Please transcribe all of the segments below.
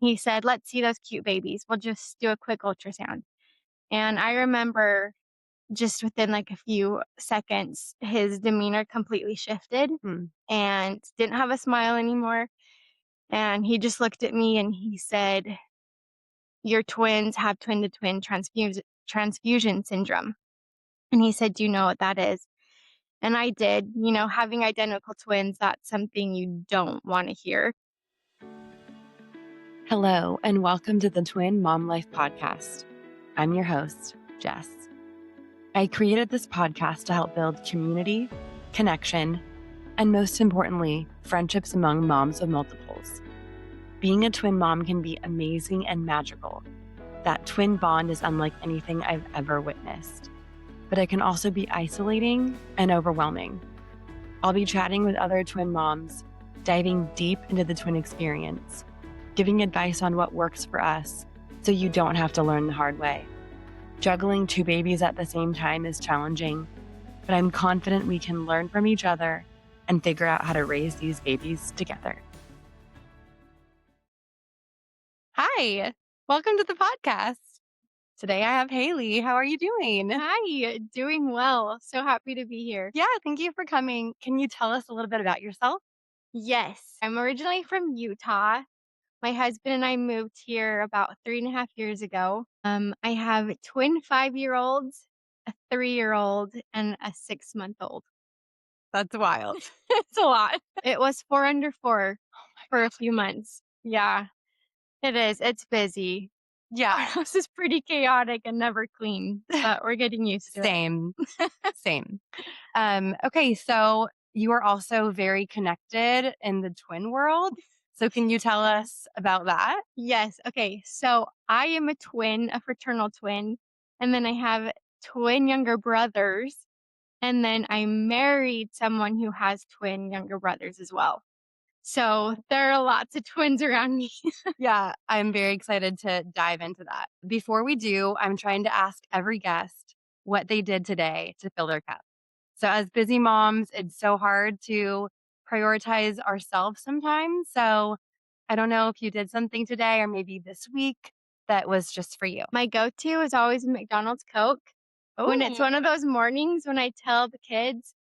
He said, let's see those cute babies. We'll just do a quick ultrasound. And I remember just within like a few seconds, his demeanor completely shifted Hmm. and didn't have a smile anymore. And he just looked at me and he said, your twins have twin to twin transfusion syndrome. And he said, do you know what that is? And I did. Having identical twins, that's something you don't want to hear. Hello, and welcome to the Twin Mom Life Podcast. I'm your host, Jess. I created this podcast to help build community, connection, and most importantly, friendships among moms of multiples. Being a twin mom can be amazing and magical. That twin bond is unlike anything I've ever witnessed. But it can also be isolating and overwhelming. I'll be chatting with other twin moms, diving deep into the twin experience, giving advice on what works for us so you don't have to learn the hard way. Juggling two babies at the same time is challenging, but I'm confident we can learn from each other and figure out how to raise these babies together. Hi, welcome to the podcast. Today I have Hailey. How are you doing? Hi, doing well. So happy to be here. Yeah, thank you for coming. Can you tell us a little bit about yourself? Yes, I'm originally from Utah. My husband and I moved here about 3.5 years ago. I have twin 5-year-olds, a 3-year-old, and a 6-month-old. That's wild. It's a lot. It was 4 under 4 for a few months. Yeah, it is. It's busy. Yeah, Our house is pretty chaotic and never clean, but we're getting used to it. same, same. Okay, so you are also very connected in the twin world. So can you tell us about that? Yes. Okay. So I am a twin, a fraternal twin, and then I have twin younger brothers. And then I married someone who has twin younger brothers as well. So there are lots of twins around me. Yeah, I'm very excited to dive into that. Before we do, I'm trying to ask every guest what they did today to fill their cup. So, as busy moms, it's so hard to prioritize ourselves sometimes. So, I don't know if you did something today or maybe this week that was just for you. My go-to is always a McDonald's Coke. When it's one of those mornings when I tell the kids,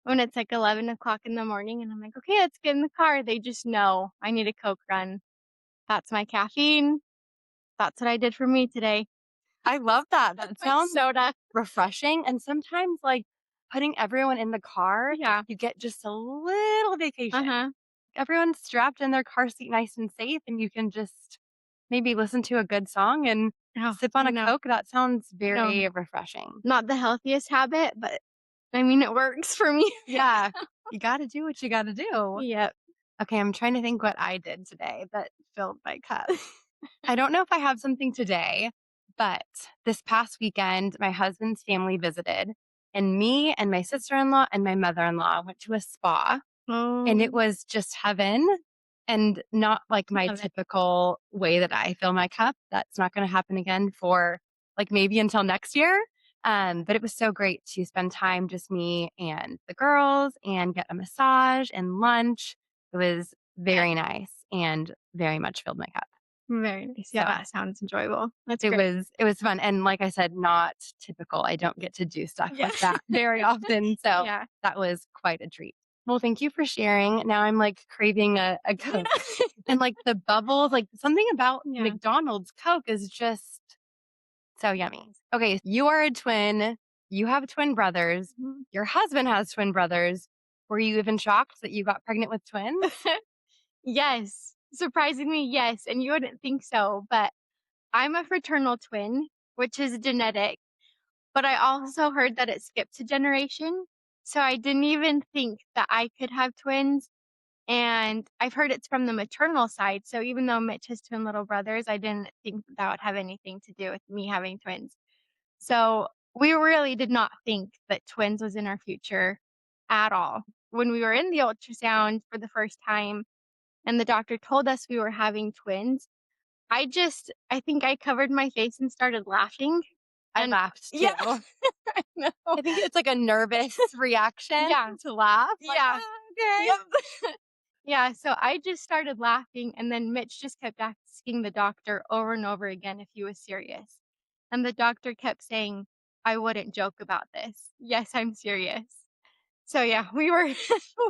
when it's like 11 o'clock in the morning and I'm like, okay, let's get in the car. They just know I need a Coke run. That's my caffeine. That's what I did for me today. I love that. That With sounds soda. refreshing. And sometimes, like putting everyone in the car, Yeah. you get just a little vacation. Uh-huh. Everyone's strapped in their car seat nice and safe, and you can just maybe listen to a good song and Oh, sip on I a know. Coke. That sounds No, very refreshing. not the healthiest habit, but I mean, it works for me. Yeah, you got to do what you got to do. Yep. Okay, I'm trying to think what I did today that filled my cup. I don't know if I have something today, but this past weekend, my husband's family visited, and me and my sister in law and my mother in law went to a spa, and it Oh, was just heaven and not like my love it. typical way that I fill my cup. That's not going to happen again for like maybe until next year. But it was so great to spend time, just me and the girls, and get a massage and lunch. It was very nice and very much filled my cup. Very nice. Yeah, So that sounds enjoyable. That's it great. was fun. And like I said, not typical. I don't get to do stuff Yeah. like that very often. So Yeah. that was quite a treat. Well, thank you for sharing. Now I'm like craving a Coke. And like the bubbles, like something about Yeah. McDonald's Coke is just so yummy. Okay, you are a twin. You have twin brothers. Mhm. Your husband has twin brothers. Were you even shocked that you got pregnant with twins? Yes. Surprisingly, yes. And you wouldn't think so, but I'm a fraternal twin, which is genetic, but I also heard that it skips a generation. So I didn't even think that I could have twins. And I've heard it's from the maternal side. So even though Mitch has twin little brothers, I didn't think that would have anything to do with me having twins. So we really did not think that twins was in our future at all. When we were in the ultrasound for the first time and the doctor told us we were having twins, I think I covered my face and started laughing. I And laughed too. yeah, I know. I think it's like a nervous reaction Yeah. to laugh. Like, Yeah. "Ah, okay. Yep. Yeah, so I just started laughing, and then Mitch just kept asking the doctor over and over again if he was serious. And the doctor kept saying, "I wouldn't joke about this. Yes, I'm serious." So yeah, we were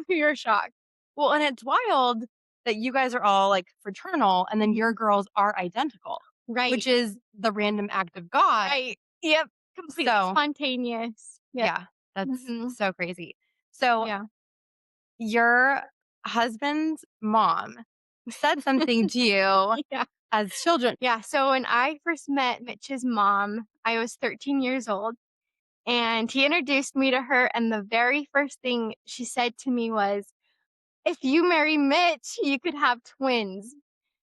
we were shocked. Well, and it's wild that you guys are all like fraternal and then your Mhm. girls are identical, which Right, is the random act of God. right. Yep, completely So, spontaneous. Yep. yeah, that's Mhm. so crazy. So, Yeah. your husband's mom said something to you Yeah. as children. Yeah, so when I first met Mitch's mom, I was 13 years old, and he introduced me to her, and the very first thing she said to me was, "If you marry Mitch, you could have twins."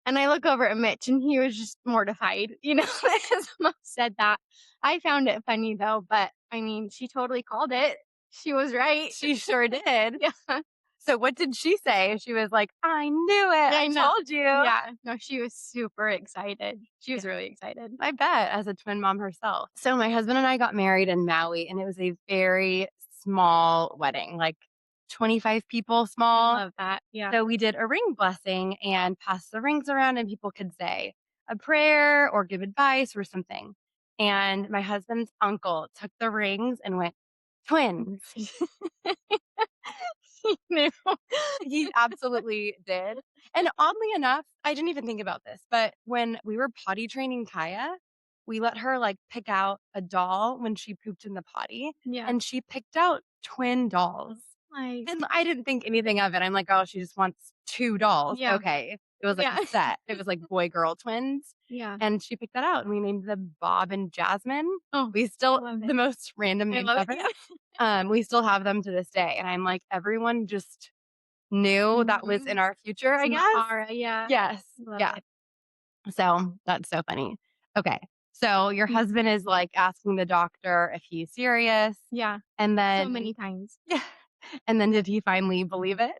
And I look over at Mitch, and he was just mortified, that his mom said that. I found it funny, though, but, I mean, she totally called it. She was right. She sure did. Yeah. So, what did she say? She was like, I knew it. I I know. told you. Yeah. No, she was super excited. She Yeah, was really excited. I bet, as a twin mom herself. So, my husband and I got married in Maui, and it was a very small wedding, like 25 people I small. love that. Yeah. So we did a ring blessing and passed the rings around, and people could say a prayer or give advice or something. And my husband's uncle took the rings and went, twins. He knew. He absolutely did. And oddly enough, I didn't even think about this, but when we were potty training Kaya, we let her like pick out a doll when she pooped in the potty, Yeah. and she picked out twin dolls. Nice. And I didn't think anything of it. I'm like, "Oh, she just wants 2 dolls." Yeah. Okay. It was like a Yeah. set. It was like boy, girl twins, Yeah. and she picked that out, and we named them Bob and Jasmine. Oh, We I still love it. the most random I names love it. ever. Yeah. We still have them to this day, and I'm like, everyone just knew that was in Mhm. our future, It's I in the guess? aura. Yeah. Yes. Love Yeah. it. So, that's so funny. Okay. So, your Mhm. husband is, like, asking the doctor if he's serious, Yeah. and So then many times. yeah, and then did he finally believe it?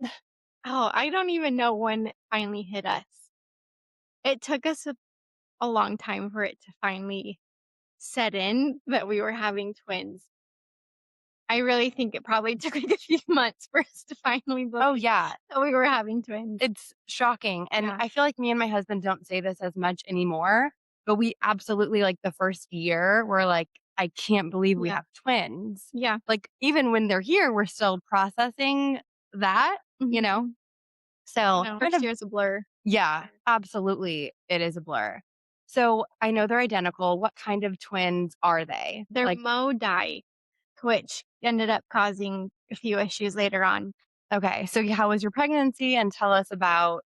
Oh, I don't even know when it finally hit us. It took us a long time for it to finally set in that we were having twins. I really think it probably took like a few months for us to finally Oh, believe yeah. that we were having twins. It's shocking, and Yeah. I feel like me and my husband don't say this as much anymore, but we absolutely, like, the first year, we're like, "I can't believe we Yeah. have twins." Yeah. Like, even when they're here, we're still processing that, you know? Mhm. So, No, kind first of year's a blur. yeah, absolutely, it is a blur. So, I know they're identical. What kind of twins are they? They're Like Mo-Dai, which ended up causing a few issues later on. okay, so how was your pregnancy? And tell us about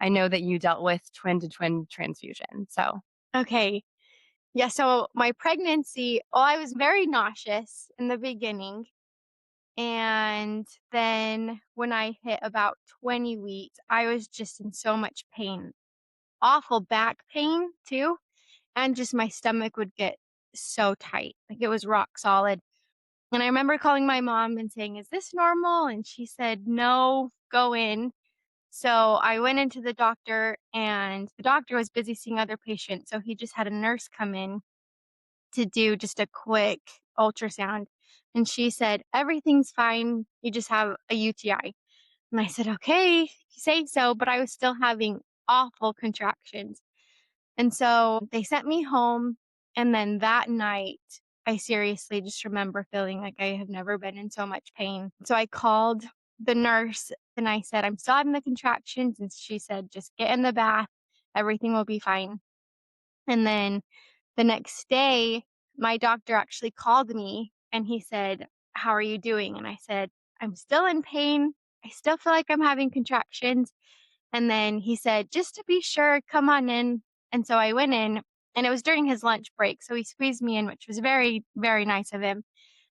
I know that you dealt with twin-to-twin transfusion, so Okay. Yeah, so my pregnancy, I was very nauseous in the beginning. And then when I hit about 20 weeks, I was just in so much pain. Awful back pain too. And just my stomach would get so tight. Like it was rock solid. And I remember calling my mom and saying, "Is this normal?" And she said, "No, go in." So I went into the doctor, and the doctor was busy seeing other patients. So he just had a nurse come in to do just a quick ultrasound. And she said, "Everything's fine. You just have a UTI." And I said, "Okay, if you say so." But I was still having awful contractions. And so they sent me home. And then that night, I seriously just remember feeling like I have never been in so much pain. So I called the nurse and I said, "I'm still having the contractions." And she said, "Just get in the bath. Everything will be fine." And then the next day, my doctor actually called me and he said, "How are you doing?" And I said, "I'm still in pain. I still feel like I'm having contractions." And then he said, "Just to be sure, come on in." And so I went in, and it was during his lunch break. So he squeezed me in, which was very, very nice of him.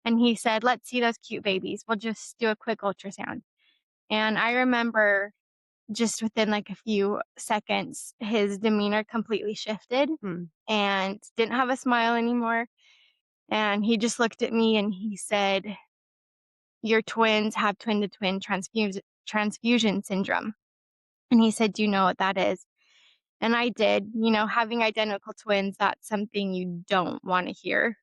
And he said, "Let's see those cute babies. We'll just do a quick ultrasound." And I remember just within like a few seconds, his demeanor completely shifted hmm. and didn't have a smile anymore. And he just looked at me and he said, "Your twins have twin to twin transfusion syndrome." And he said, "Do you know what that is?" And I did. Having identical twins, that's something you don't want to hear.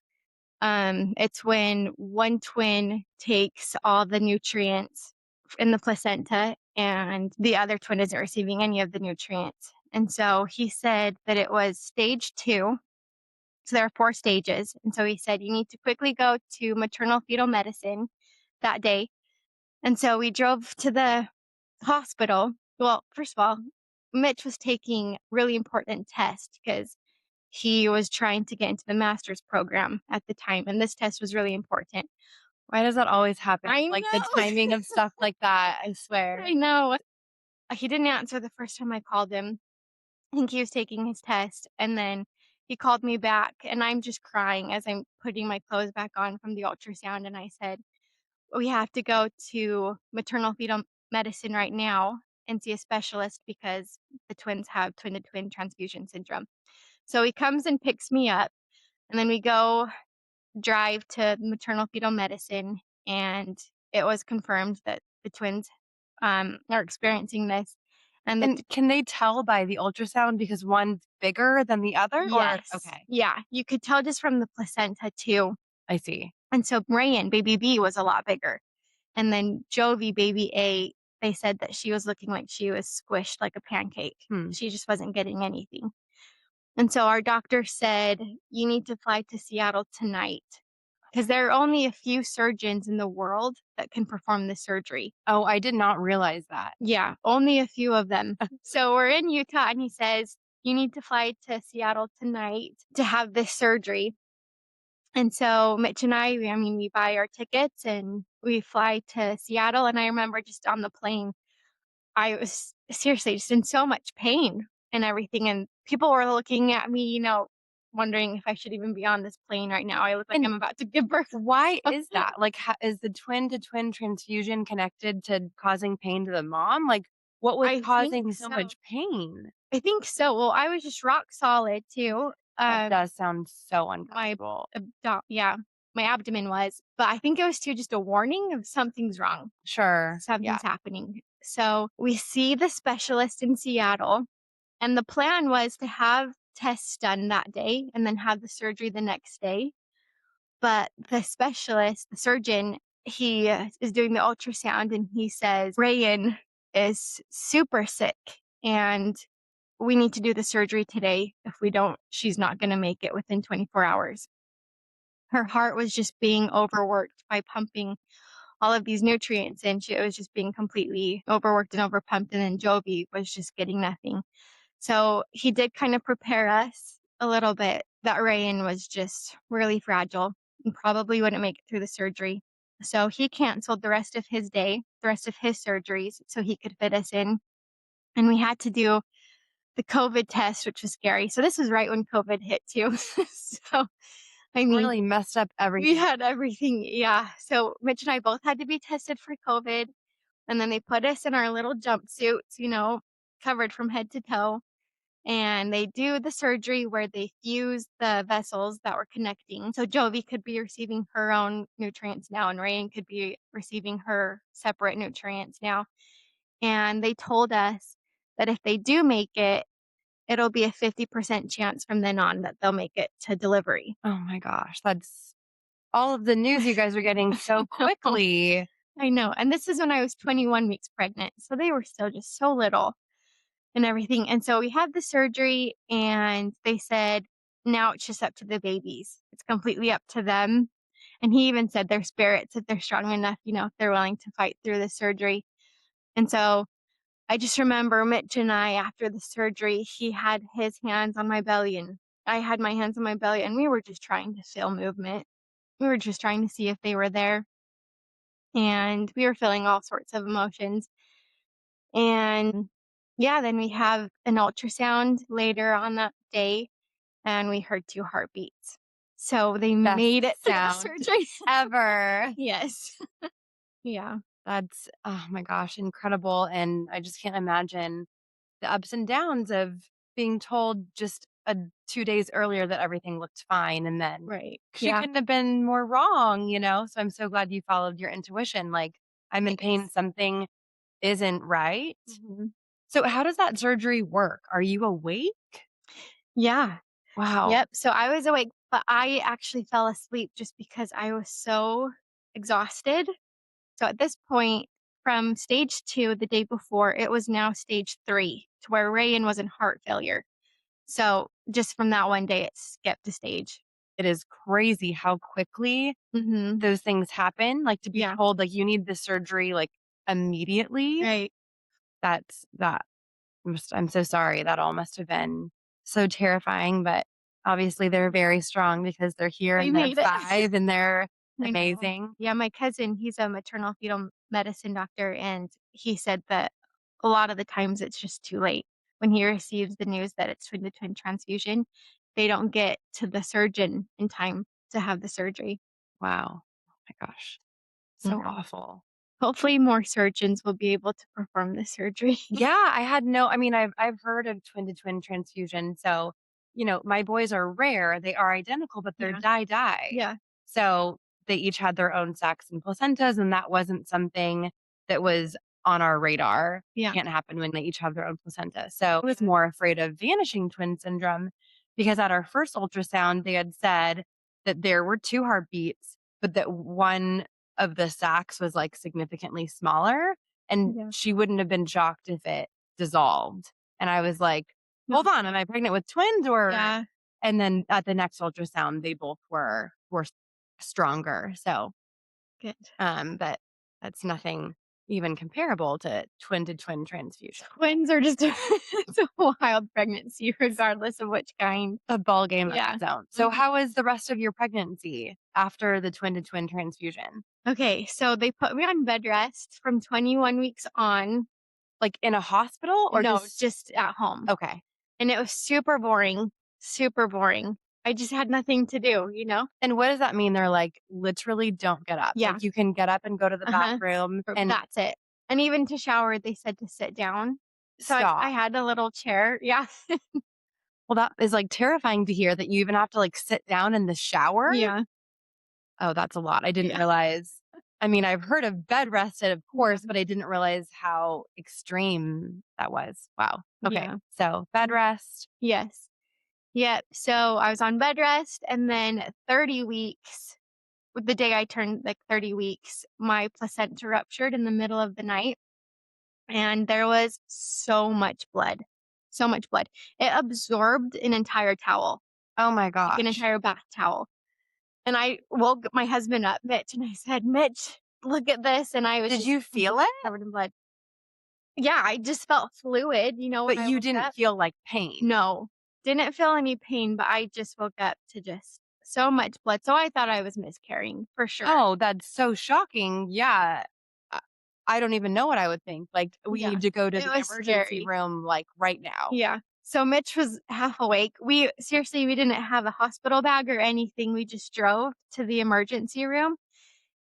It's when one twin takes all the nutrients in the placenta and the other twin isn't receiving any of the nutrients. And so he said that it was stage 2. So there are 4 stages. And so he said, you need to quickly go to maternal fetal medicine that day. And so we drove to the hospital. Well, first of all, Mitch was taking really important tests because he was trying to get into the master's program at the time. And this test was really important. Why does that always happen? I Like, the know. timing of stuff like that, I swear. I know. He didn't answer the first time I called him. I think he was taking his test, and then he called me back, and I'm just crying as I'm putting my clothes back on from the ultrasound, and I said, "We have to go to maternal fetal medicine right now and see a specialist because the twins have twin-to-twin transfusion syndrome." So he comes and picks me up, and then we go drive to maternal fetal medicine, and it was confirmed that the twins, are experiencing this, and the And can they tell by the ultrasound because one's bigger than the other, or Yes. okay, Yeah, you could tell just from the placenta too. I see. And so Rayan, baby B, was a lot bigger. And then Jovi, baby A, they said that she was looking like she was squished like a pancake. Hmm. She just wasn't getting anything. And so our doctor said, you need to fly to Seattle tonight because there are only a few surgeons in the world that can perform this surgery. Oh, I did not realize that. Yeah, only a few of them. So we're in Utah, and he says, you need to fly to Seattle tonight to have this surgery. And so Mitch and we buy our tickets and we fly to Seattle. And I remember just on the plane, I was seriously just in so much pain and everything. And people were looking at me, wondering if I should even be on this plane right now. I look like And I'm about to give birth. why is that? Like, is the twin to twin transfusion connected to causing pain to the mom? Like, what was I think causing so so. much pain? I think so. Well, I was just rock solid too. That does sound so My uncomfortable. yeah, my abdomen was, but I think it was too just a warning of something's wrong. Sure. Yeah. Something's happening. So we see the specialist in Seattle, and the plan was to have tests done that day and then have the surgery the next day. But the specialist, the surgeon, he is doing the ultrasound and he says, Rayan is super sick and we need to do the surgery today. If we don't, she's not going to make it within 24 hours. Her heart was just being overworked by pumping all of these nutrients in. It was just being completely overworked and overpumped, and then Jovi was just getting nothing. So he did kind of prepare us a little bit that Rayan was just really fragile and probably wouldn't make it through the surgery. So he canceled the rest of his day, the rest of his surgeries, so he could fit us in. And we had to do the COVID test, which was scary. So this was right when COVID hit too. So, I mean, Really messed up we everything. had everything, yeah. So Mitch and I both had to be tested for COVID, and then they put us in our little jumpsuits, covered from head to toe, and they do the surgery where they fuse the vessels that were connecting. So Jovi could be receiving her own nutrients now, and Rain could be receiving her separate nutrients now. And they told us that if they do make it, it'll be a 50% chance from then on that they'll make it to delivery. Oh my gosh. That's all of the news you guys are getting so I know. quickly. I know, and this is when I was 21 weeks pregnant, so they were still just so little and everything, and so we had the surgery, and they said, "Now it's just up to the babies. It's completely up to them," and he even said their spirits, if they're strong enough, if they're willing to fight through the surgery, and so I just remember Mitch and I, after the surgery, he had his hands on my belly, and I had my hands on my belly, and we were just trying to feel movement. We were just trying to see if they were there, and we were feeling all sorts of emotions. And yeah, then we have an ultrasound later on that day and we heard 2 heartbeats. So they Best made it through the sound surgery. ever. Yes. Yeah. That's, oh my gosh, incredible. And I just can't imagine the ups and downs of being told just 2 days earlier that everything looked fine. And then Right. she Yeah. couldn't have been more wrong. So I'm so glad you followed your intuition. Like, I'm in pain, Yes. something isn't right. Mhm. So, how does that surgery work? Are you awake? Yeah. Wow. Yep. So I was awake, but I actually fell asleep just because I was so exhausted. So at this point, from stage 2 the day before, it was now stage 3 to where Rayan was in heart failure. So, just from that one day, it skipped a stage. It is crazy how quickly Mhm. those things happen, like, to be Yeah. told, like, you need the surgery, like, immediately. Right. That I'm so sorry. That all must have been so terrifying, but obviously they're very strong because they're here They and they're made it. 5 and they're I know. amazing. Yeah, my cousin, he's a maternal fetal medicine doctor, and he said that a lot of the times it's just too late. When he receives the news that it's twin to twin transfusion, they don't get to the surgeon in time to have the surgery. Wow. Oh my gosh. So Yeah. awful. Hopefully more surgeons will be able to perform the surgery. Yeah, I mean, I've heard of twin to twin transfusion. So, my boys are rare. They are identical, but they're Yeah. die. Yeah. So they each had their own sacs and placentas, and that wasn't something that was on our radar. Yeah. Can't happen when they each have their own placenta. So I was Yeah. more afraid of vanishing twin syndrome because at our first ultrasound, they had said that there were two heartbeats, but that one of the sacs was like significantly smaller and Yeah. she wouldn't have been shocked if it dissolved. And I was like, hold on, am Okay. I pregnant with twins or? Yeah. And then at the next ultrasound, they both were stronger. So, Good. but that's nothing even comparable to twin transfusion. Twins are just it's a wild pregnancy regardless of which kind. A ball game of Yeah. its own. So, Mhm. how was the rest of your pregnancy after the twin to twin transfusion? Okay, so they put me on bed rest from 21 weeks on. Like in a hospital or No, just just at home. okay? And it was super boring, super boring. I just had nothing to do? And what does that mean? They're like, literally don't get up. Yeah. Like you can get up and go to the Uh-huh. bathroom and That's it. And even to shower, they said to sit down. So I stop. had a little chair. Yeah. Well, that is like terrifying to hear that you even have to like sit down in the shower. Yeah. Oh, that's a lot. I didn't Yeah. realize. I mean, I've heard of bed rested, of Yeah. course, but I didn't realize how extreme that was. Wow. Okay. Yeah. So bed rest. Yes. Yep. So I was on bed rest, and then 30 weeks, with the day I turned like 30 weeks, my placenta ruptured in the middle of the night, and there was so much blood. So much blood. It absorbed an entire towel, Oh my like an gosh. entire bath towel. And I woke my husband up, Mitch, and I said, "Mitch, look at this." And I was Did just you feel completely it? covered in blood. Yeah, I just felt fluid, when But I you woke didn't up. feel like pain. No, didn't feel any pain, but I just woke up to just so much blood. So I thought I was miscarrying for sure. Oh, that's so shocking. Yeah. I I don't even know what I would think. Like, we Yeah, need to go to it the was emergency scary. room like right now. Yeah. So Mitch was half awake. We didn't have a hospital bag or anything. We just drove to the emergency room.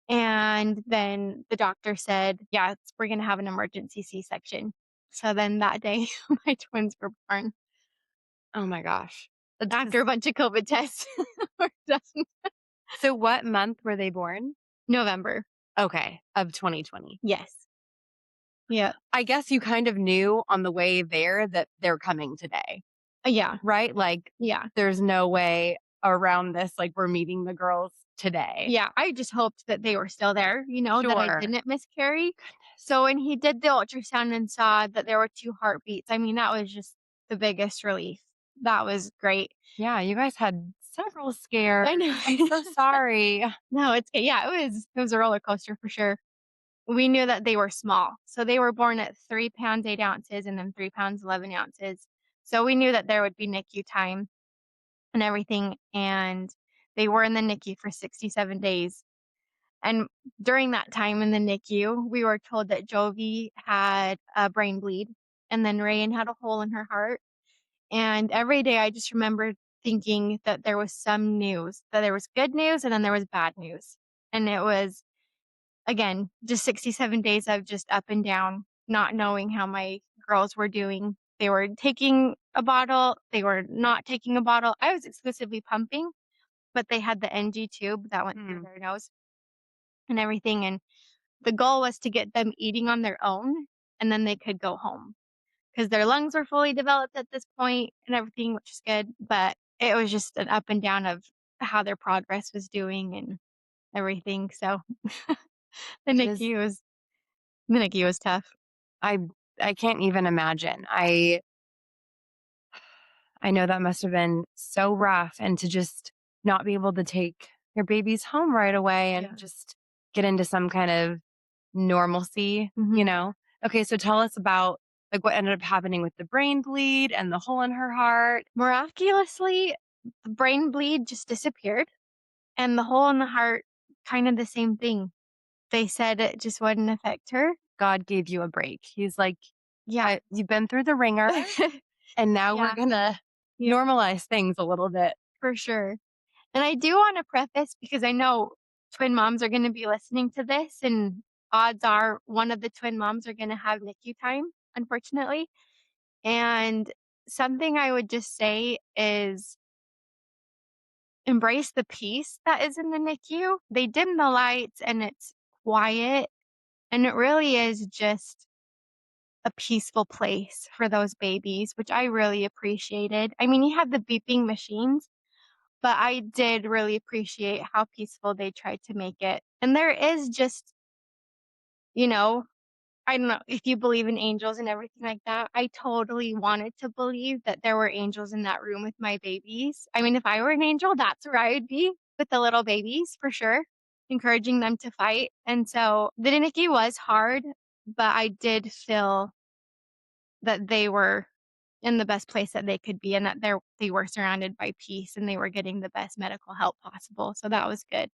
And then the doctor said, yeah, we're going to have an emergency C-section. So then that day, my twins were born Oh my gosh. That's after a bunch of COVID tests were done. so what month were they born? November. Okay, of 2020. Yes. Yeah. I guess you kind of knew on the way there that they're coming today, Yeah. right? Like, Yeah. there's no way around this, like, we're meeting the girls today. Yeah. I just hoped that they were still there, that I Sure. didn't miscarry. So when he did the ultrasound and saw that there were 2 heartbeats, I mean, that was just the biggest relief. That was great. Yeah, you guys had several scares. I know. I'm so sorry. No, yeah, it was a roller coaster for sure. We knew that they were small. So they were born at 3 pounds, 8 ounces, and then 3 pounds, 11 ounces. So we knew that there would be NICU time and everything, and they were in the NICU for 67 days. And during that time in the NICU, we were told that Jovi had a brain bleed, and then Rayan had a hole in her heart. And every day I just remembered thinking that there was some news, that there was good news and then there was bad news. And it was, again, just 67 days of just up and down, not knowing how my girls were doing. They were taking a bottle, they were not taking a bottle. I was exclusively pumping, but they had the NG tube that went through Hmm. their nose and everything. And the goal was to get them eating on their own, and then they could go home because their lungs were fully developed at this point and everything, which is good. But it was just an up and down of how their progress was doing and everything. So the That is NICU was The NICU was tough. I I can't even imagine. I know that must have been so rough, and to just not be able to take your babies home right away and Yeah. just get into some kind of normalcy, you Mhm. know? Okay, so tell us about, like, what ended up happening with the brain bleed and the hole in her heart. Miraculously, the brain bleed just disappeared, and the hole in the heart, kind of the same thing. They said it just wouldn't affect her. God gave you a break. He's like, Yeah. You've been through the ringer, and now we're Yeah, gonna yeah, normalize things a little bit." for sure. And I do wanna preface because I know twin moms are gonna be listening to this, and odds are one of the twin moms are gonna have NICU time, unfortunately. And something I would just say is embrace the peace that is in the NICU. They dim the lights and it's quiet, and it really is just a peaceful place for those babies, which I really appreciated. I mean, you have the beeping machines, but I did really appreciate how peaceful they tried to make it. And there is just, you know, I don't know if you believe in angels and everything like that. I totally wanted to believe that there were angels in that room with my babies. I mean, if I were an angel, that's where I would be with the little babies for sure, encouraging them to fight. And so the NICU was hard, but I did feel that they were in the best place that they could be and that they were surrounded by peace and they were getting the best medical help possible. So that was good.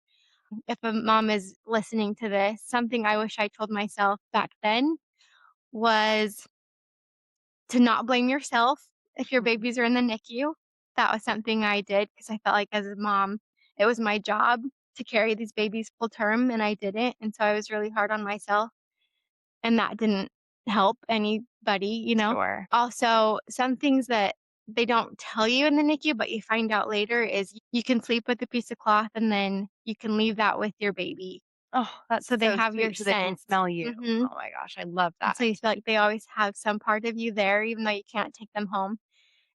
If a mom is listening to this, something I wish I told myself back then was to not blame yourself if your babies are in the NICU. That was something I did because I felt like as a mom, it was my job to carry these babies full term and I didn't. And so I was really hard on myself and that didn't help anybody. Sure. Also, some things that they don't tell you in the NICU, but you find out later is you can sleep with a piece of cloth and then you can leave that with your baby. Oh, that's So they so have your sweet, so they can scent. smell you. Mhm. Oh my gosh, I love And that. so you feel like they always have some part of you there, even though you can't take them home.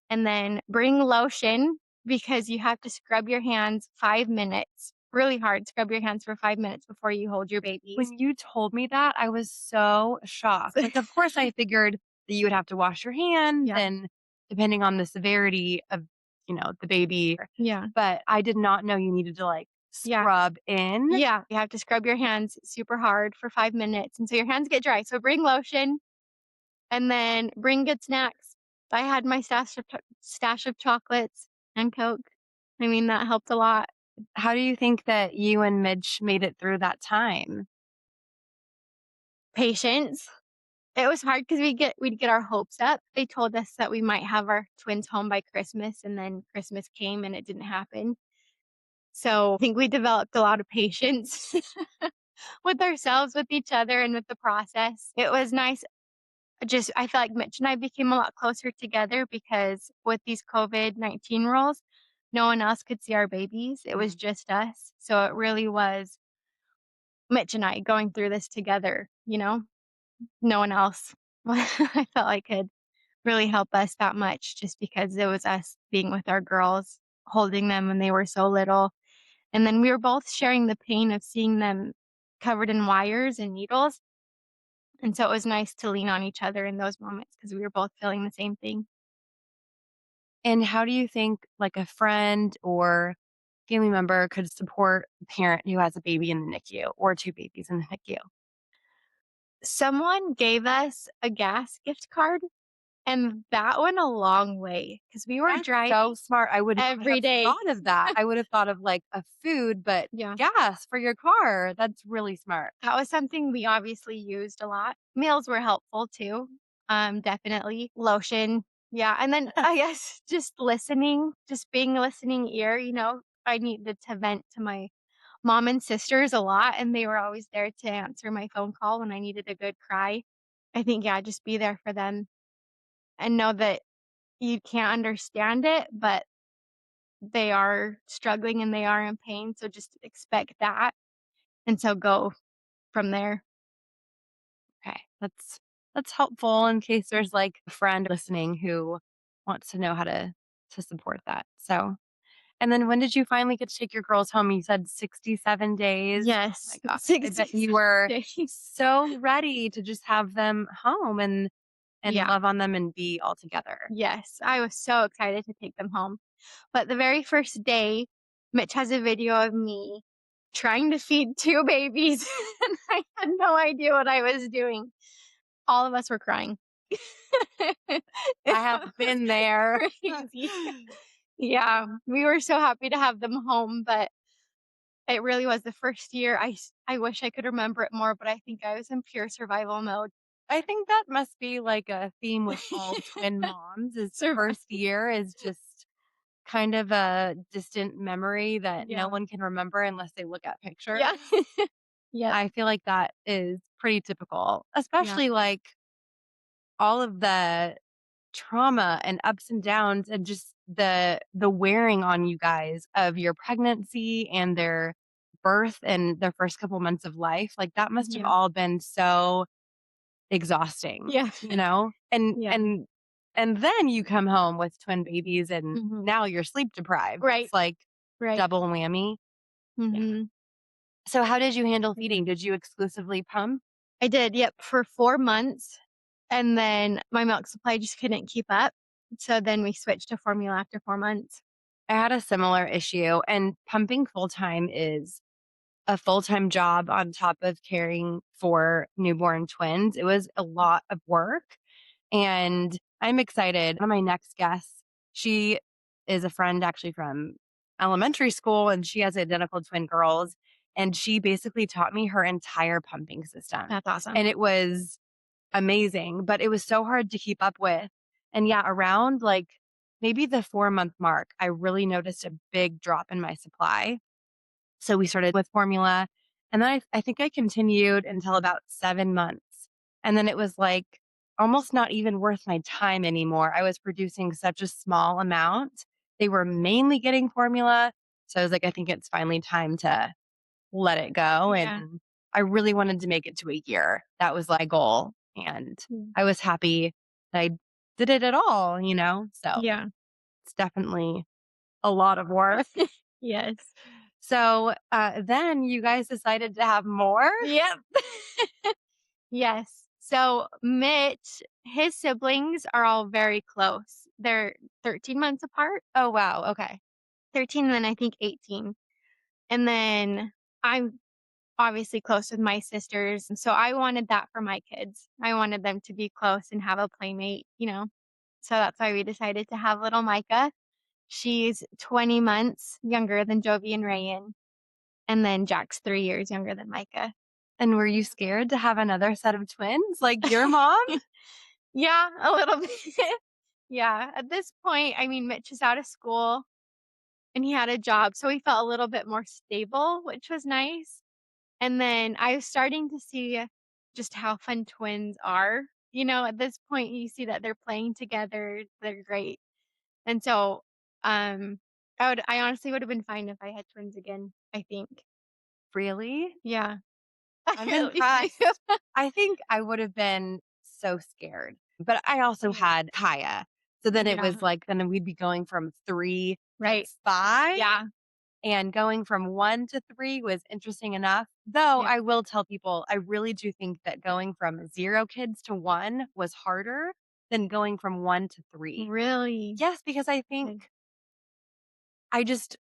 And then bring lotion because you have to scrub your hands 5 minutes, really hard, scrub your hands for 5 minutes before you hold your babies. When you told me that, I was so shocked. Like, of course, I figured that you would have to wash your hands Yeah, and depending on the severity of, the baby, yeah, but I did not know you needed to, like, yeah, scrub in. yeah. You have to scrub your hands super hard for 5 minutes, and so your hands get dry. So bring lotion and then bring good snacks. I had my stash of chocolates and Coke. I mean, that helped a lot. How do you think that you and Midge made it through that time? Patience. It was hard because we'd get our hopes up. They told us that we might have our twins home by Christmas, and then Christmas came and it didn't happen. So, I think we developed a lot of patience with ourselves, with each other, and with the process. It was nice. Just I feel like Mitch and I became a lot closer together because with these COVID-19 rules, no one else could see our babies. It was Mhm. just us. So it really was Mitch and I going through this together. No one else I felt like could really help us that much just because it was us being with our girls, holding them when they were so little. And then we were both sharing the pain of seeing them covered in wires and needles. And so it was nice to lean on each other in those moments because we were both feeling the same thing. And how do you think, like, a friend or family member could support a parent who has a baby in the NICU or 2 babies in the NICU? Someone gave us a gas gift card, and that went a long way because we were That's driving so smart. I would not every have day. thought of that. I would have thought of, like, a food, but Yeah. gas for your car. That's really smart. That was something we obviously used a lot. Meals were helpful too, definitely. Lotion, yeah, and then I guess just listening, just being a listening ear. I needed to vent to my mom and sisters a lot, and they were always there to answer my phone call when I needed a good cry. I think, yeah, just be there for them and know that you can't understand it, but they are struggling and they are in pain, so just expect that, and so go from there. Okay. That's helpful in case there's, like, a friend listening who wants to know how to support that. So, And then when did you finally get to take your girls home? You said 67 days. Oh my Yes, gosh. I bet you 67 were days. so ready to just have them home and Yeah, love on them and be all together. yes, I was so excited to take them home. But the very first day, Mitch has a video of me trying to feed 2 babies, and I had no idea what I was doing. All of us were crying. It I have was been there. crazy. Yeah, we were so happy to have them home, but it really was the first year. I wish I could remember it more, but I think I was in pure survival mode. I think that must be like a theme with all twin moms is Survival. first year is just kind of a distant memory that no Yeah. one can remember unless they look at pictures. Yeah. Yep. I feel like that is pretty typical, Yeah. especially like all of the trauma and ups and downs and just the wearing on you guys of your pregnancy and their birth and their first couple months of life. Like that must have Yeah. all been so exhausting, Yeah. you know? And Yeah. and and then you come home with twin babies and Mhm. now you're sleep deprived. Right. It's like Right. double whammy. Yeah. Mhm. So how did you handle feeding? Did you exclusively pump? I did, yep, for 4 months, and then my milk supply just couldn't keep up, so then we switched to formula after 4 months. I had a similar issue and pumping full time is a full-time job on top of caring for newborn twins. It was a lot of work and I'm excited. One of my next guests, she is a friend actually from elementary school and she has identical twin girls. And she basically taught me her entire pumping system. That's awesome. And it was amazing, but it was so hard to keep up with. And yeah, around like maybe the 4 month mark, I really noticed a big drop in my supply. So we started with formula. And then I think I continued until about 7 months. And then it was like almost not even worth my time anymore. I was producing such a small amount. They were mainly getting formula. So I was like, I think it's finally time to let it go. Yeah. And I really wanted to make it to a year. That was my goal. And Mm. I was happy that I did it at all, you know? So Yeah. it's definitely a lot of work. Yes. So, then you guys decided to have more? Yep. Yes. So, Mitch, his siblings are all very close. They're 13 months apart, Oh, wow, okay. 13 and then I think 18. And then I'm obviously close with my sisters, and so I wanted that for my kids. I wanted them to be close and have a playmate, you know? So that's why we decided to have little Micah. She's 20 months younger than Jovi and Rayan, and then Jack's 3 years younger than Micah. And were you scared to have another set of twins like your mom? Yeah, a little bit. Yeah, at this point, I mean, Mitch is out of school and he had a job, so he felt a little bit more stable, which was nice. And then I was starting to see just how fun twins are. You know, at this point, you see that they're playing together, they're great. And so, I honestly would have been fine if I had twins again, I think. Really? Yeah. I I'm really do. impressed. I think I would have been so scared, but I also Yeah. had Kaya. So then it Yeah. was like, then we'd be going from 3 to Right. 5. Yeah. And going from 1 to 3 was interesting enough, though Yeah. I will tell people, I really do think that going from 0 kids to 1 was harder than going from 1 to 3. Really Yes, because I think good. I just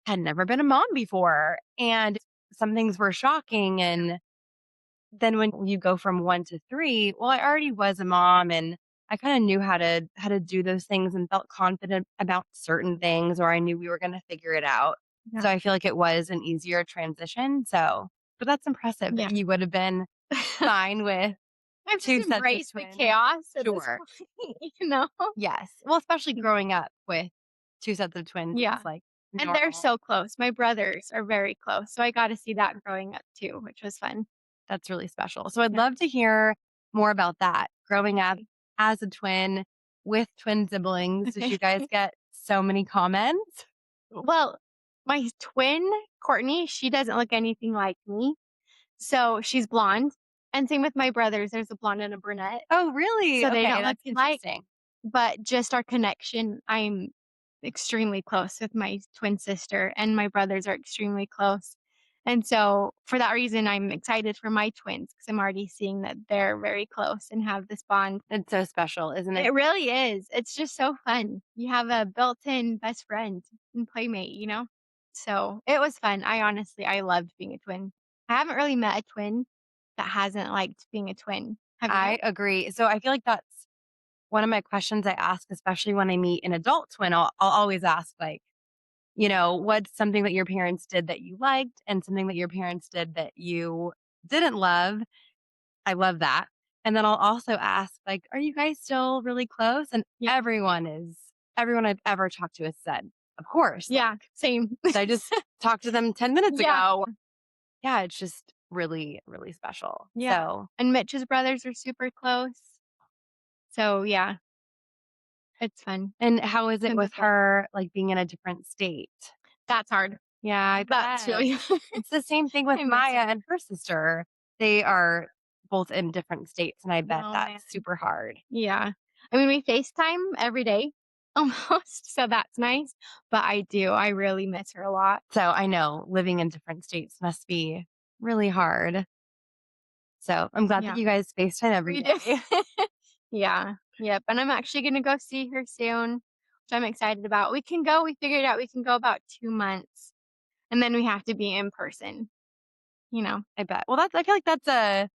had never been a mom before, and some things were shocking, and then when you go from 1 to 3, well, I already was a mom, and I kinda knew how to do those things and felt confident about certain things, or I knew we were gonna figure it out. Yeah. So I feel like it was an easier transition, so but that's impressive that Yeah. you would have been fine with I've just 2 sets of embraced the twins. chaos at this Sure. point, you know? Yes. Well, especially growing up with 2 sets of twins, Yeah. it's, like, And they're normal. so close. My brothers are very close, so I got to see that growing up too, which was fun. That's really special. So I'd Yeah. love to hear more about that. Growing up Okay. as a twin with twin siblings, did Okay. you guys get so many comments? Well, my twin, Courtney, she doesn't look anything like me. So she's blonde. And same with my brothers. There's a blonde and a brunette. Oh, really? So they Okay, don't look that's alike, interesting. but just our connection, I'm extremely close with my twin sister, and my brothers are extremely close. And so for that reason, I'm excited for my twins because I'm already seeing that they're very close and have this bond. It's so special, isn't it? It really is. It's just so fun. You have a built-in best friend and playmate, you know? So it was fun. I loved being a twin. I haven't really met a twin that hasn't liked being a twin. Have you? I agree. So I feel like that's one of my questions I ask, especially when I meet an adult twin. I'll always ask, like, what's something that your parents did that you liked and something that your parents did that you didn't love? I love that. And then I'll also ask, like, are you guys still really close? And Yeah. everyone I've ever talked to has said, of course. Yeah, same. I just talked to them 10 minutes Yeah. ago. Yeah, it's just really, really special. Yeah. So, And Mitch's brothers are super close. So yeah, it's fun. and how is it Twins with are fun. her, like being in a different state? That's hard. Yeah, I That's bet. really hard. It's the same thing with I miss Maya her. and her sister. They are both in different states, and I bet Oh, man. that's super hard. Yeah. I mean, we FaceTime every day almost, so that's nice, but I really miss her a lot. So I know living in different states must be really hard. So I'm glad that Yeah, you guys FaceTime every we do. day. Yeah, yep, and I'm actually gonna go see her soon, which I'm excited about. We figured out we can go about 2 months, and then we have to be in person, you know? I bet. Well, I feel like that's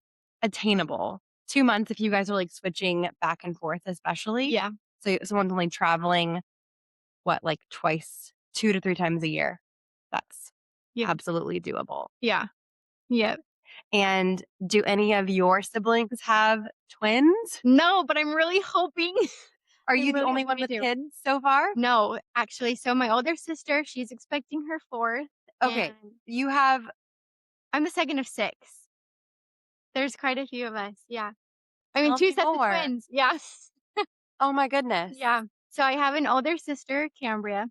attainable. 2 months if you guys are like switching back and forth, especially. Yeah, So someone's only traveling, what, like twice, 2 to 3 times a year. That's yep, absolutely doable. yeah, yep. And do any of your siblings have twins? No, but I'm really hoping Are I'm you the really only hoping one we with do. kids so far? No, actually, so my older sister, she's expecting her 4th, Okay. and You have I'm the second of 6. There's quite a few of us, yeah. I mean, tell 2 me sets of more. twins, yeah. Oh my goodness. Yeah. So I have an older sister, Cambria,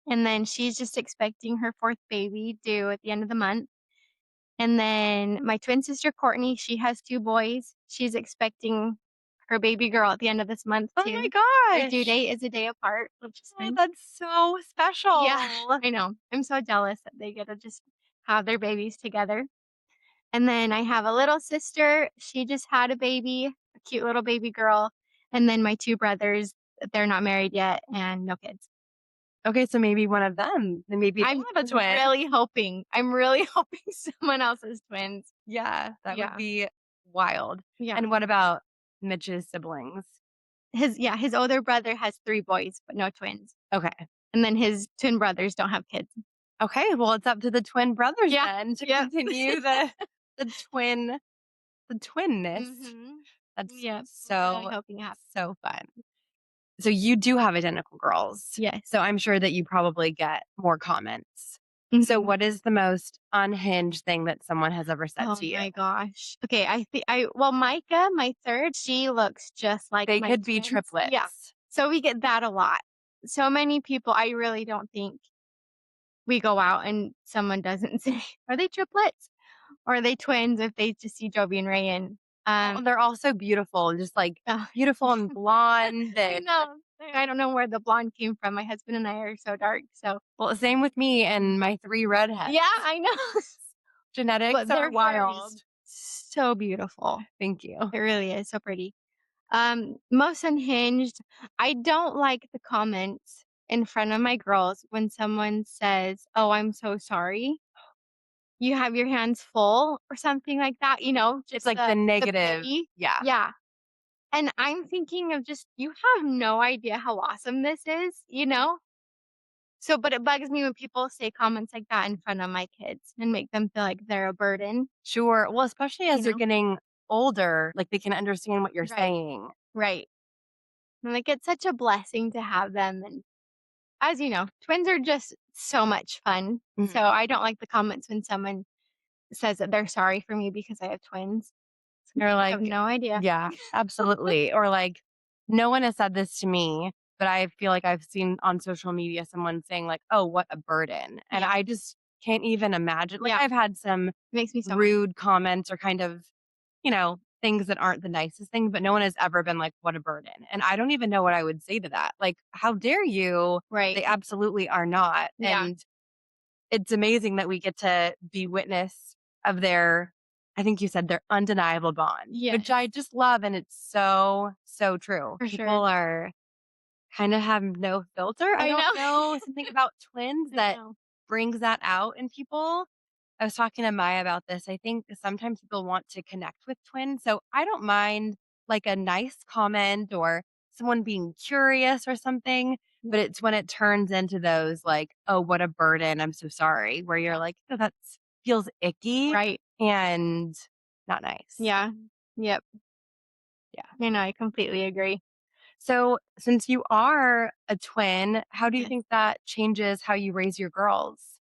and then she's just expecting her 4th baby due at the end of the month. And then my twin sister, Courtney, she has 2 boys. She's expecting her baby girl at the end of this month Oh my too. Their due gosh. date is a day apart, which is Oh, fun. that's so Yeah, special. I know. I'm so jealous that they get to just have their babies together. And then I have a little sister. She just had a baby, a cute little baby girl. And then my 2 brothers, they're not married yet and no kids. Okay, so maybe one of them, then maybe they'll I'm have a twin. I'm really hoping someone else has twins. Yeah, that would Yeah. be wild. Yeah. And what about Mitch's siblings? His older brother has 3 boys, but no twins. Okay. And then his twin brothers don't have kids. Okay, well, it's up to the twin brothers Yeah. then to Yep. continue the twin the twinness. Mhm. That's Yep. I'm really so, hoping it happens. so fun. So you do have identical girls. Yes. So I'm sure that you probably get more comments. So Mhm. what is the most unhinged thing that someone has ever said Oh to you? my gosh. Okay, I think I well, Micah, my 3rd, she looks just like They my could be twins. Yeah. triplets. So we get that a lot. So many people, I really don't think we go out and someone doesn't say, "Are they triplets? Or are they twins?" if they just see Jovi and Rayan. Well, and they're all so beautiful, just like Oh, beautiful and blonde I and know. I don't know where the blonde came from. My husband and I are so dark, so well, same with me and my 3 redheads. yeah, I know. Genetics But are their hair is wild. so beautiful. Thank you. It really is so pretty. Most unhinged, I don't like the comments in front of my girls when someone says, "Oh, I'm so sorry. You have your hands full," or something like that, It's just like the the negative. pity. Yeah. Yeah. And I'm thinking of just, you have no idea how awesome this is, you know? So, but it bugs me when people say comments like that in front of my kids and make them feel like they're a burden, Sure. Well, especially you as they're know? getting older, like they can understand what you're Right. saying. Right. And like, it's such a blessing to have them. And as you know, twins are just so much fun. So Mhm. I don't like the comments when someone says that they're sorry for me because I have twins. They're I have like, no idea. yeah, absolutely. Or like, no one has said this to me, but I feel like I've seen on social media someone saying like, "Oh, what a burden." And Yeah. I just can't even imagine. Like Yeah. I've had some It makes me so mad. rude comments or kind of, you know, things that aren't the nicest things, but no one has ever been like, "What a burden." And I don't even know what I would say to that. Like, "How dare you?" Right. They absolutely are not. Yeah. And it's amazing that we get to be witness of their, I think you said, their undeniable bond, Yes. which I just love, and it's so, so true. For sure. People are kind of have no filter. I I don't know. know, something about twins I that know. brings that out in people. I was talking to Maya about this. I think sometimes people want to connect with twins. So I don't mind like a nice comment or someone being curious or something, Yeah. but it's when it turns into those like, oh, what a burden. I'm so sorry. Where you're Yeah. like, oh, that feels icky Right. and not nice. Yeah. Yep. Yeah. I know. I completely agree. So since you are a twin, how do you Yes. think that changes how you raise your girls?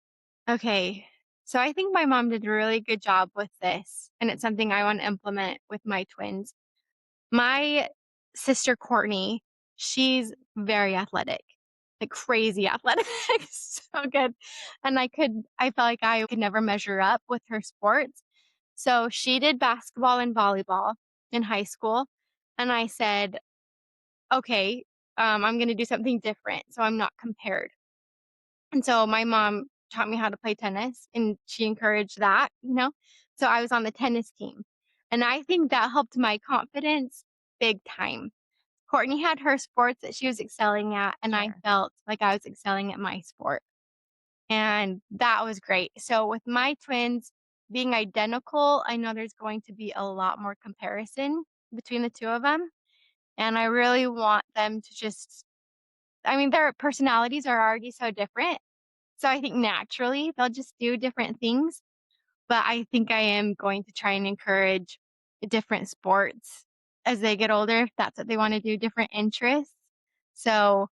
Okay. So I think my mom did a really good job with this, and it's something I want to implement with my twins. My sister Courtney, she's very athletic, like crazy athletic, so good. And I felt like I could never measure up with her sports. So she did basketball and volleyball in high school. And I said, okay, I'm going to do something different. So I'm not compared. And so my mom taught me how to play tennis and she encouraged that. So I was on the tennis team. And I think that helped my confidence big time. Courtney had her sports that she was excelling at, and I Sure. felt like I was excelling at my sport. And that was great. So with my twins being identical, I know there's going to be a lot more comparison between the two of them. And I really want them to their personalities are already so different. So I think naturally they'll just do different things. But I think I am going to try and encourage different sports as they get older, if that's what they want to do, different interests. So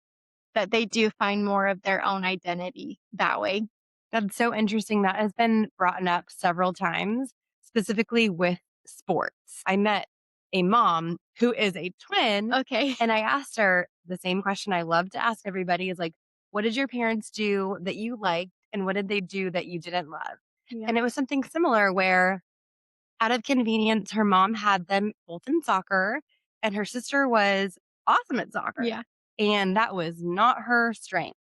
that they do find more of their own identity that way. That's so interesting. That has been brought up several times, specifically with sports. I met a mom who is a twin, Okay. and I asked her the same question I love to ask everybody is like, what did your parents do that you liked, and what did they do that you didn't love? Yeah. And it was something similar where, out of convenience, her mom had them both in soccer, and her sister was awesome at soccer. Yeah. And that was not her strength.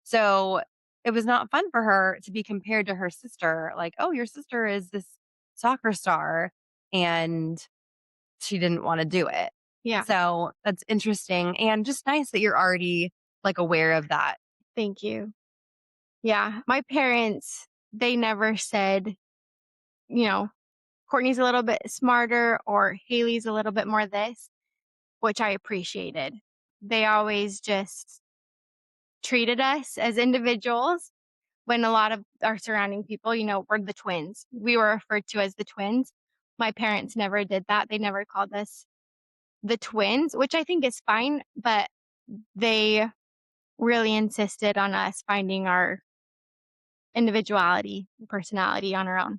So it was not fun for her to be compared to her sister, like, "Oh, your sister is this soccer star," and she didn't wanna do it. Yeah. So that's interesting and just nice that you're already, like, aware of that. Thank you. Yeah. My parents, they never said, you know, Courtney's a little bit smarter or Haley's a little bit more this, which I appreciated. They always just treated us as individuals when a lot of our surrounding people, were the twins. We were referred to as the twins. My parents never did that. They never called us the twins, which I think is fine, but they really insisted on us finding our individuality, personality on our own.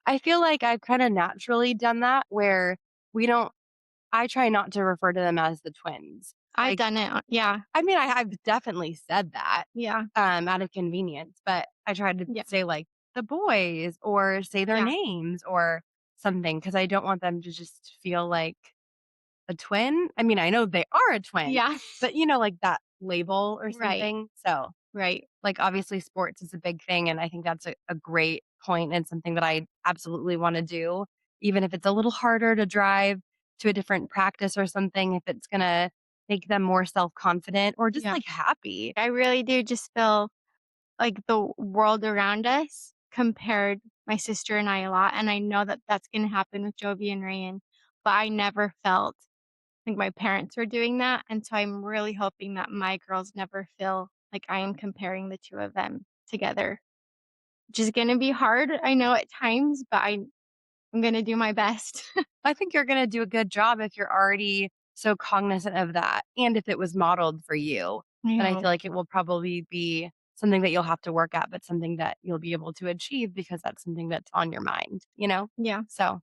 I feel like I've kinda naturally done that where we don't I try not to refer to them as the twins. I've Like, done it. Yeah. I mean, I've definitely said that, Yeah. out of convenience, but I tried to Yeah. say, like, the boys or say their Yeah. names or something because I don't want them to just feel like a twin. I mean, I know they are a twin, Yeah. but, like that label or Right. something. So, Right. like, obviously, sports is a big thing, and I think that's a great point and something that I absolutely wanna do, even if it's a little harder to drive to a different practice or something, if it's gonna make them more self-confident or just, Yeah. like, happy. I really do just feel like the world around us compared my sister and I a lot. And I know that that's going to happen with Jovi and Rayan, but I never felt like my parents were doing that. And so I'm really hoping that my girls never feel like I am comparing the two of them together, which is going to be hard. I know at times, but I'm going to do my best. I think you're gonna do a good job if you're already so cognizant of that, and if it was modeled for you, I then I feel hope. like it will probably be something that you'll have to work at, but something that you'll be able to achieve because that's something that's on your mind, you know? Yeah. So,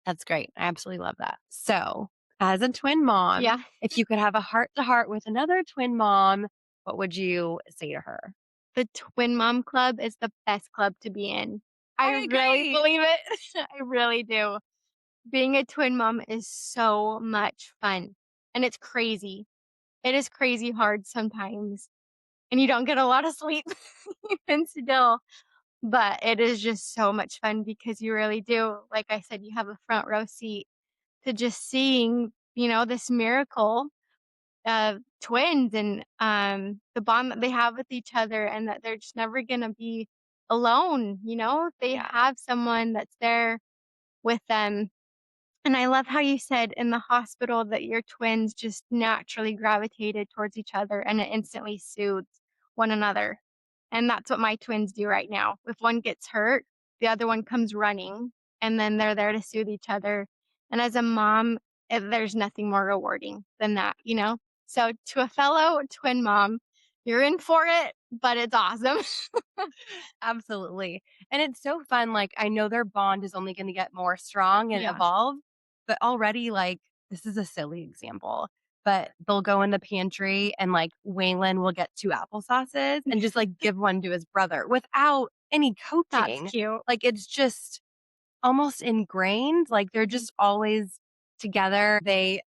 that's great. I absolutely love that. So, as a twin mom, Yeah. if you could have a heart to heart with another twin mom, what would you say to her? The Twin Mom Club is the best club to be in. I I really agree. believe it. I really do. Being a twin mom is so much fun, and it's crazy. It is crazy hard sometimes, and you don't get a lot of sleep even still, but it is just so much fun because you really do, like I said, you have a front row seat to just seeing, this miracle of twins and, the bond that they have with each other and that they're just never gonna be alone, They Yeah. have someone that's there with them. And I love how you said in the hospital that your twins just naturally gravitated towards each other and it instantly soothes one another. And that's what my twins do right now. If one gets hurt, the other one comes running and then they're there to soothe each other. And as a mom, there's nothing more rewarding than that? So to a fellow twin mom, you're in for it, but it's awesome. Absolutely. And it's so fun. Like, I know their bond is only going to get more strong and Yeah. evolve, but already, like, this is a silly example, but they'll go in the pantry and, like, Waylon will get 2 applesauces and just, like, give one to his brother without any That's coaching. cute. Like, it's just almost ingrained. Like, they're Mhm. just always together. They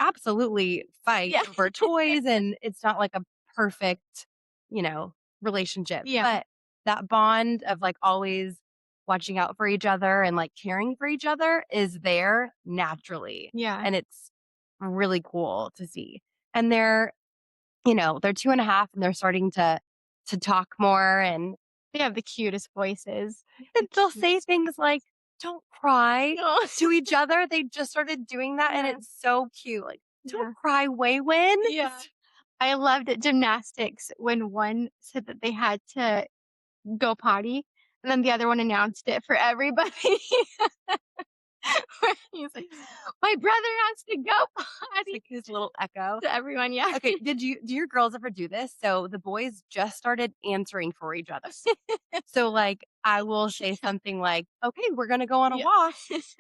absolutely fight Yeah. over toys, and it's not like a perfect, you know, relationship, Yeah. but that bond of, like, always watching out for each other and, like, caring for each other is there naturally, Yeah. and it's really cool to see. And they're 2.5 and they're starting to talk more, and They have the cutest voices. The they'll say cutest things like, "Don't cry," Oh, to each other. They just started doing that, and yeah, it's so cute, like, "Don't yeah, cry, Waywin." yeah. I loved at gymnastics when one said that they had to go potty, and then the other one announced it for everybody. He's like, "My brother has to go It's potty," like his little echo. to everyone, yeah. Okay, do your girls ever do this? So the boys just started answering for each other. So, like, I will say Yeah, something like, "Okay, we're gonna go on a yeah, walk,"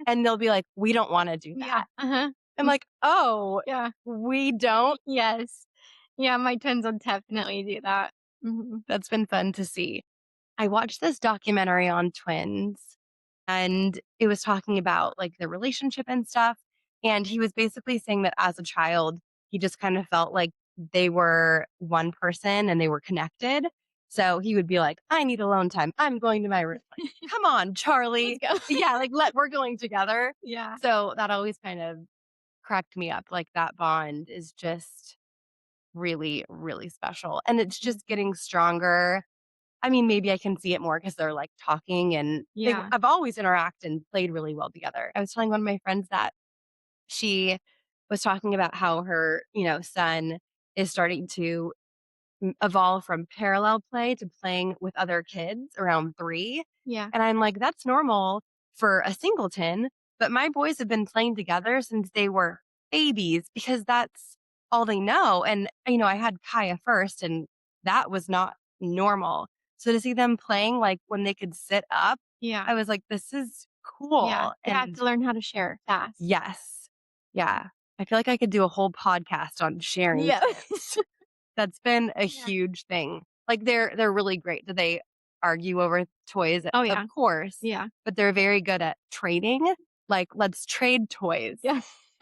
and they'll be like, "We don't wanna do yeah, that." uh-huh, I'm like, "Oh, yeah, we don't?" yes. Yeah, my twins will definitely do that. Mhm. That's been fun to see. I watched this documentary on twins, and it was talking about, like, the relationship and stuff, and he was basically saying that as a child, he just kind of felt like they were one person and they were connected. So he would be like, "I need alone time. I'm going to my room." Like, "Come on, Let's Charlie." go. Yeah, like, we're going together." Yeah. So that always kind of cracked me up. Like, that bond is just really, really special, and it's Mhm. just getting stronger. I mean, maybe I can see it more because 'cause they're, like, talking, and Yeah, I've always interacted and played really well together. I was telling one of my friends that she was talking about how her, son is starting to evolve from parallel play to playing with other kids around 3, yeah, and I'm like, "That's normal for a singleton," but my boys have been playing together since they were babies because that's all they know, and, I had Kaya first, and that was not normal. So to see them playing, like, when they could sit up, yeah. I was like, "This is Yeah, cool," they have and to learn how to share fast. yes. Yeah. I feel like I could do a whole podcast on sharing Yeah. twins. That's been a Yeah. huge thing. Like, they're really great. Do they argue over toys? Oh, Of yeah. course, Yeah. but they're very good at trading. Like, "Let's trade toys." Yeah.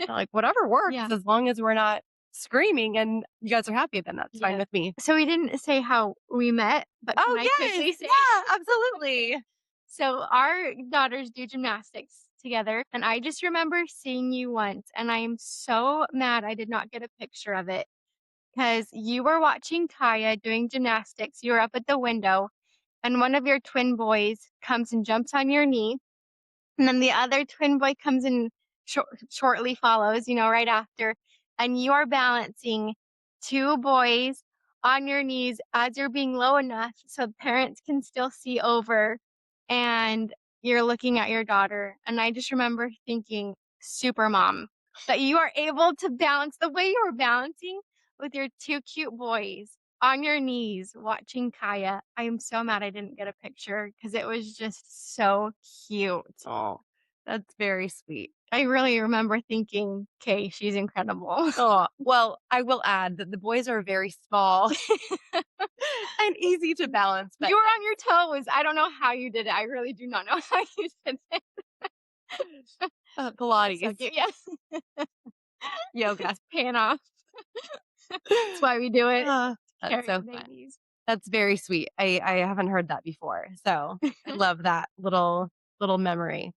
I'm like, "Whatever works Yeah. as long as we're not screaming and you guys are happy, then that's fine Yes. with me." So we didn't say how we met, but can Oh, I yes. quickly say Yeah, absolutely. so our daughters do gymnastics together, and I just remember seeing you once, and I am so mad I did not get a picture of it because you were watching Kaya doing gymnastics. You were up at the window, and one of your twin boys comes and jumps on your knee. And then the other twin boy comes in shortly follows, right after, and you are balancing 2 boys on your knees as you're being low enough so parents can still see over, and you're looking at your daughter, and I just remember thinking, "Super mom," that you are able to balance the way you were balancing with your 2 cute boys on your knees watching Kaya. I am so mad I didn't get a picture because it was just so cute. Oh, that's very sweet. I really remember thinking, "'Kay, she's incredible." Oh, well, I will add that the boys are very small and easy to balance, but You were on your toes. I don't know how you did it. I really do not know how you did it. Pilates, So cute. Yes. yoga. Pan off. That's why we do it. That's Carry so the fun. babies. That's very sweet. I haven't heard that before. So I love that little memory.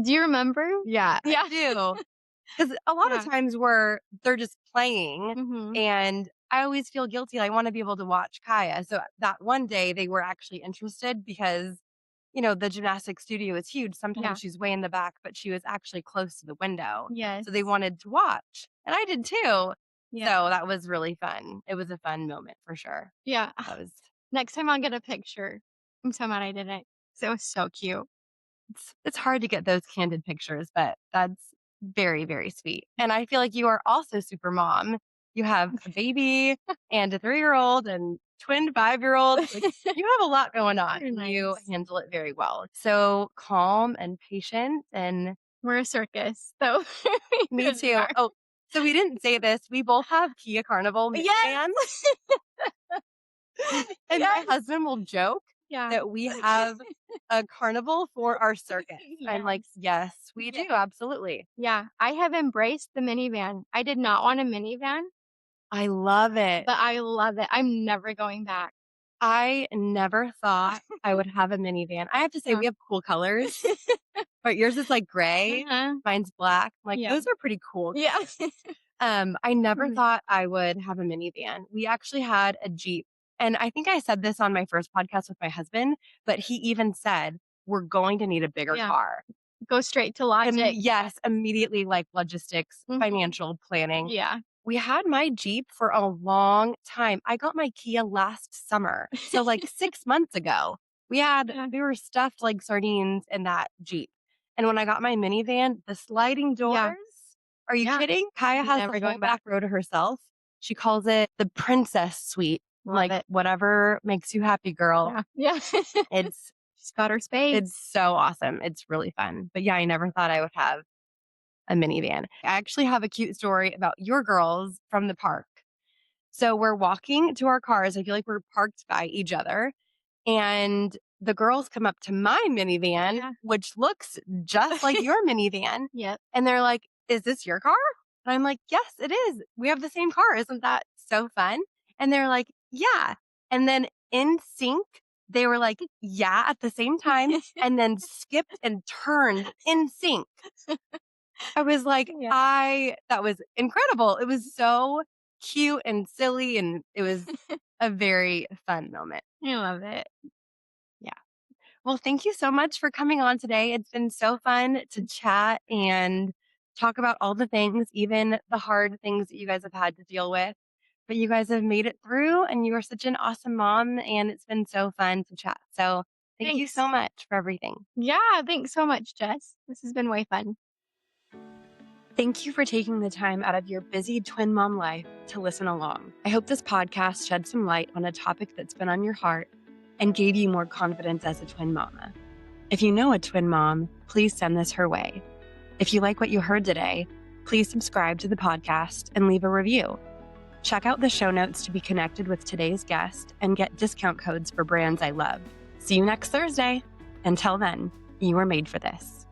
Do you remember? Yeah, I Yeah. do. Because a lot of Yeah. times where they're just playing Mhm. and I always feel guilty. I want to be able to watch Kaya. So that one day they were actually interested because, the gymnastics studio is huge. Yeah. Sometimes she's way in the back, but she was actually close to the window. Yes. So they wanted to watch. And I did too. Yeah. So that was really fun. It was a fun moment for sure. Yeah. That was Next time I'll get a picture. I'm so mad I didn't. 'Cause it was so cute. it's hard to get those candid pictures, but that's very, very sweet. And I feel like you are also super mom. You have a baby and a 3-year-old and twin 5-year-olds. Like you have a lot going on. Very And you nice. handle it very well. So calm and patient. And We're a circus, so we me really too. are. Oh, so we didn't say this. We both have Kia Carnival minivans. Yes. And my Yes. husband will joke Yeah. that we have a carnival for our circus. I'm like, Yes. yes, we do. Yeah. Absolutely. Yeah. I have embraced the minivan. I did not want a minivan, I love it. but I love it. I'm never going back. I never thought I would have a minivan. I have to say, Yeah. we have cool colors, but yours is like gray. Uh-huh. Mine's black. Like, Yeah. those are pretty cool. Yeah. I never Mhm. thought I would have a minivan. We actually had a Jeep. And I think I said this on my first podcast with my husband, but he even said, we're going to need a bigger Yeah. car. Go straight to logic. Yes, immediately like logistics, Mhm. financial planning. Yeah. We had my Jeep for a long time. I got my Kia last summer. So like 6 months ago, Yeah. we were stuffed like sardines in that Jeep. And when I got my minivan, the sliding Yeah. doors, are you Yeah. kidding? Kaya has Never the going whole back. back row to herself. She calls it the princess suite. Love Like it. whatever makes you happy, girl. Yeah. Yeah. It's She's got her space. it's so awesome. It's really fun. But yeah, I never thought I would have a minivan. I actually have a cute story about your girls from the park. So we're walking to our cars. I feel like we're parked by each other. And the girls come up to my minivan, Yeah. which looks just like your minivan. Yep. And they're like, is this your car? And I'm like, yes, it is. We have the same car. Isn't that so fun? And they're like, yeah. And then in sync, they were like, yeah, at the same time, and then skipped and turned in sync. I was like, Yeah. that was incredible. It was so cute and silly, and it was a very fun moment. I love it. Yeah. Well, thank you so much for coming on today. It's been so fun to chat and talk about all the things, even the hard things that you guys have had to deal with. But you guys have made it through, and you are such an awesome mom, and it's been so fun to chat. So thank you Thanks. so much for everything. Yeah. Thanks so much, Jess. This has been way fun. Thank you for taking the time out of your busy twin mom life to listen along. I hope this podcast shed some light on a topic that's been on your heart and gave you more confidence as a twin mama. If you know a twin mom, please send this her way. If you like what you heard today, please subscribe to the podcast and leave a review. Check out the show notes to be connected with today's guest and get discount codes for brands I love. See you next Thursday. Until then, you were made for this.